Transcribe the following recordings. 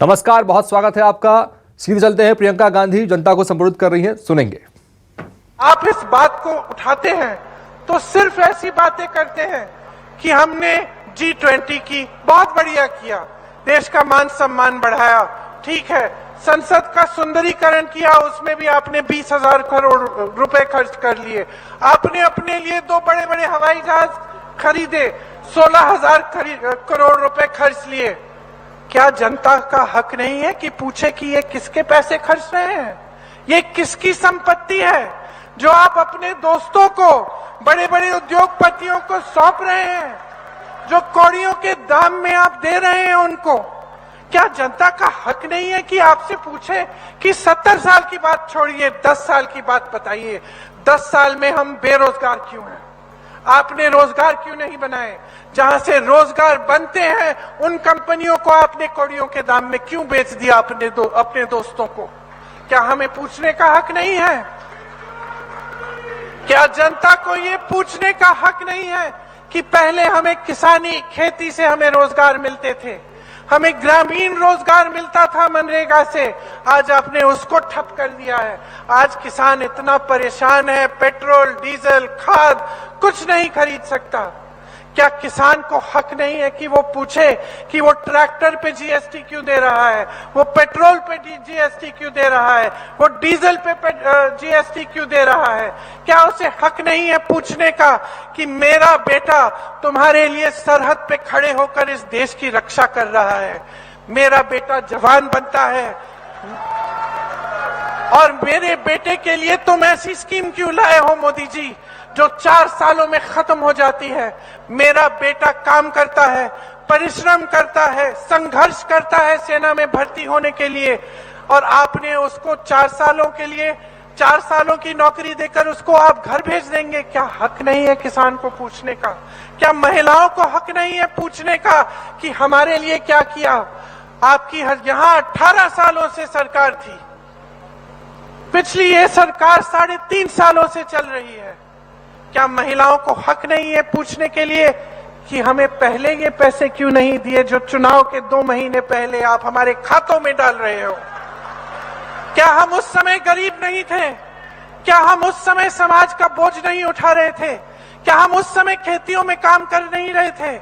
नमस्कार, बहुत स्वागत है आपका। सीधे चलते हैं, प्रियंका गांधी जनता को संबोधित कर रही हैं, सुनेंगे। आप इस बात को उठाते हैं तो सिर्फ ऐसी बातें करते हैं कि हमने G20 की बहुत बढ़िया किया, देश का मान सम्मान बढ़ाया, ठीक है, संसद का सुंदरीकरण किया, उसमें भी आपने 20,000 करोड़ रुपए खर्च कर लिए, आपने अपने लिए 2 बड़े बड़े हवाई जहाज खरीदे, 16,000 करोड़ रुपए खर्च लिए। क्या जनता का हक नहीं है कि पूछे कि ये किसके पैसे खर्च रहे हैं, ये किसकी संपत्ति है जो आप अपने दोस्तों को, बड़े बड़े उद्योगपतियों को सौंप रहे हैं, जो कौड़ियों के दाम में आप दे रहे हैं उनको? क्या जनता का हक नहीं है कि आपसे पूछे कि 70 साल की बात छोड़िए, 10 साल की बात बताइए, 10 साल में हम बेरोजगार क्यों हैं? आपने रोजगार क्यों नहीं बनाए? जहां से रोजगार बनते हैं उन कंपनियों को आपने कौड़ियों के दाम में क्यों बेच दिया अपने दोस्तों को? क्या हमें पूछने का हक नहीं है? क्या जनता को ये पूछने का हक नहीं है कि पहले हमें किसानी, खेती से हमें रोजगार मिलते थे, हमें ग्रामीण रोजगार मिलता था मनरेगा से, आज आपने उसको ठप कर दिया है। आज किसान इतना परेशान है, पेट्रोल, डीजल, खाद कुछ नहीं खरीद सकता। क्या किसान को हक नहीं है कि वो पूछे कि वो ट्रैक्टर पे जीएसटी क्यों दे रहा है, वो पेट्रोल पे जीएसटी क्यों दे रहा है, वो डीजल पे जीएसटी क्यों दे रहा है? क्या उसे हक नहीं है पूछने का कि मेरा बेटा तुम्हारे लिए सरहद पे खड़े होकर इस देश की रक्षा कर रहा है, मेरा बेटा जवान बनता है और मेरे बेटे के लिए तुम ऐसी स्कीम क्यों लाए हो मोदी जी जो 4 सालों में खत्म हो जाती है? मेरा बेटा काम करता है, परिश्रम करता है, संघर्ष करता है सेना में भर्ती होने के लिए, और आपने उसको 4 सालों के लिए 4 सालों की नौकरी देकर उसको आप घर भेज देंगे? क्या हक नहीं है किसान को पूछने का? क्या महिलाओं को हक नहीं है पूछने का कि हमारे लिए क्या किया? आपकी यहाँ 18 सालों से सरकार थी, पिछली ये सरकार 3.5 सालों से चल रही है। क्या महिलाओं को हक नहीं है पूछने के लिए कि हमें पहले ये पैसे क्यों नहीं दिए जो चुनाव के 2 महीने पहले आप हमारे खातों में डाल रहे हो? क्या हम उस समय गरीब नहीं थे? क्या हम उस समय समाज का बोझ नहीं उठा रहे थे? क्या हम उस समय खेतियों में काम कर नहीं रहे थे?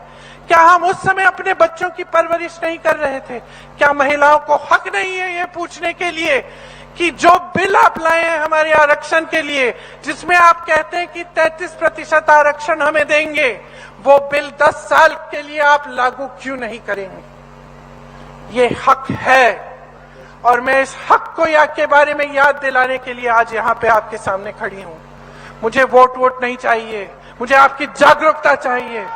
क्या हम उस समय अपने बच्चों की परवरिश नहीं कर रहे थे? क्या महिलाओं को हक नहीं है ये पूछने के लिए कि जो बिल आप लाए हैं हमारे आरक्षण के लिए, जिसमें आप कहते हैं कि 33% आरक्षण हमें देंगे, वो बिल 10 साल के लिए आप लागू क्यों नहीं करेंगे? ये हक है, और मैं इस हक को के बारे में याद दिलाने के लिए आज यहाँ पे आपके सामने खड़ी हूं। मुझे वोट नहीं चाहिए, मुझे आपकी जागरूकता चाहिए।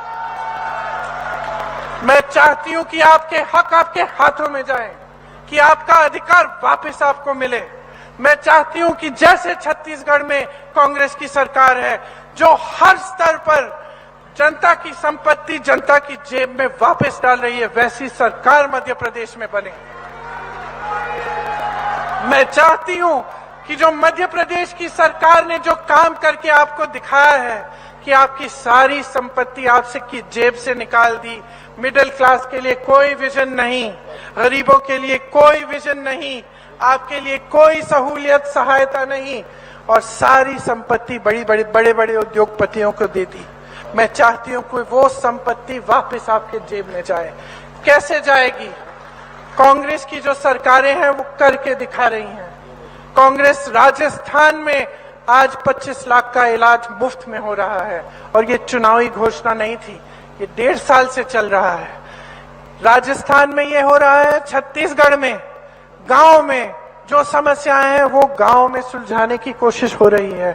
मैं चाहती हूं कि आपके हक आपके हाथों में जाए, कि आपका अधिकार वापस आपको मिले। मैं चाहती हूं कि जैसे छत्तीसगढ़ में कांग्रेस की सरकार है जो हर स्तर पर जनता की संपत्ति जनता की जेब में वापस डाल रही है, वैसी सरकार मध्य प्रदेश में बने। मैं चाहती हूं कि जो मध्य प्रदेश की सरकार ने जो काम करके आपको दिखाया है कि आपकी सारी संपत्ति आपसे की जेब से निकाल दी, मिडिल क्लास के लिए कोई विजन नहीं, गरीबों के लिए कोई विजन नहीं, आपके लिए कोई सहूलियत सहायता नहीं, और सारी संपत्ति बड़े बड़े उद्योगपतियों को दे दी। मैं चाहती हूं कि वो संपत्ति वापस आपके जेब में जाए। कैसे जाएगी? कांग्रेस की जो सरकारें हैं वो करके दिखा रही हैं। कांग्रेस राजस्थान में आज 25 लाख का इलाज मुफ्त में हो रहा है, और ये चुनावी घोषणा नहीं थी, ये 1.5 साल से चल रहा है। राजस्थान में ये हो रहा है, छत्तीसगढ़ में गांव में जो समस्याएं हैं वो गांव में सुलझाने की कोशिश हो रही है।